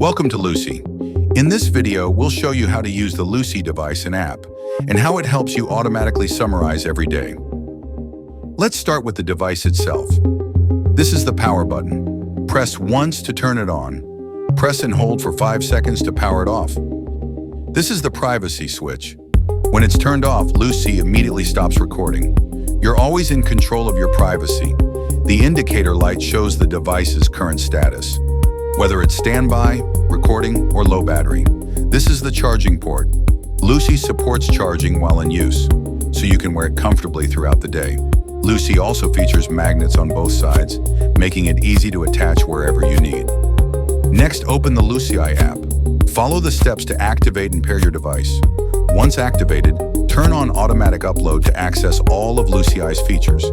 Welcome to LUCI. In this video, we'll show you how to use the LUCI device and app, and how it helps you automatically summarize every day. Let's start with the device itself. This is the power button. Press once to turn it on. Press and hold for 5 seconds to power it off. This is the privacy switch. When it's turned off, LUCI immediately stops recording. You're always in control of your privacy. The indicator light shows the device's current status, whether it's standby, recording, or low battery. This is the charging port. LUCI supports charging while in use, so you can wear it comfortably throughout the day. LUCI also features magnets on both sides, making it easy to attach wherever you need. Next, open the LUCI app. Follow the steps to activate and pair your device. Once activated, turn on automatic upload to access all of LUCI's features.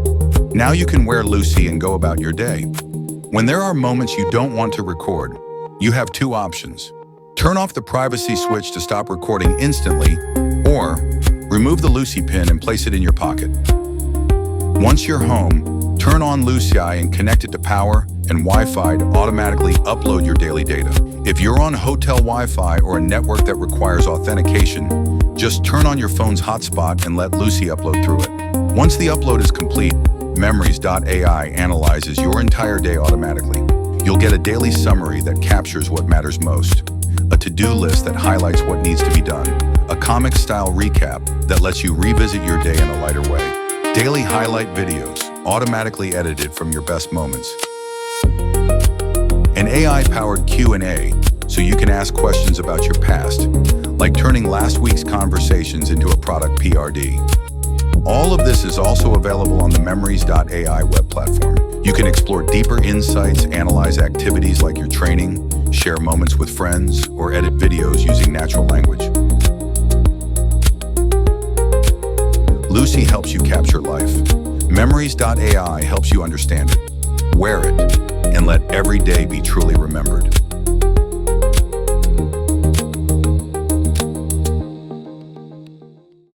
Now you can wear LUCI and go about your day. When there are moments you don't want to record, you have two options. Turn off the privacy switch to stop recording instantly, or remove the LUCI pin and place it in your pocket. Once you're home, turn on LUCI and connect it to power and Wi-Fi to automatically upload your daily data. If you're on hotel Wi-Fi or a network that requires authentication, just turn on your phone's hotspot and let LUCI upload through it. Once the upload is complete, Memories.ai analyzes your entire day automatically. You'll get a daily summary that captures what matters most, a to-do list that highlights what needs to be done, a comic-style recap that lets you revisit your day in a lighter way, daily highlight videos automatically edited from your best moments, an AI-powered Q&A so you can ask questions about your past, like turning last week's conversations into a product PRD. All of this is also available on the Memories.ai web platform. You can explore deeper insights, analyze activities like your training, share moments with friends, or edit videos using natural language. LUCI helps you capture life. Memories.ai helps you understand it, wear it, and let every day be truly remembered.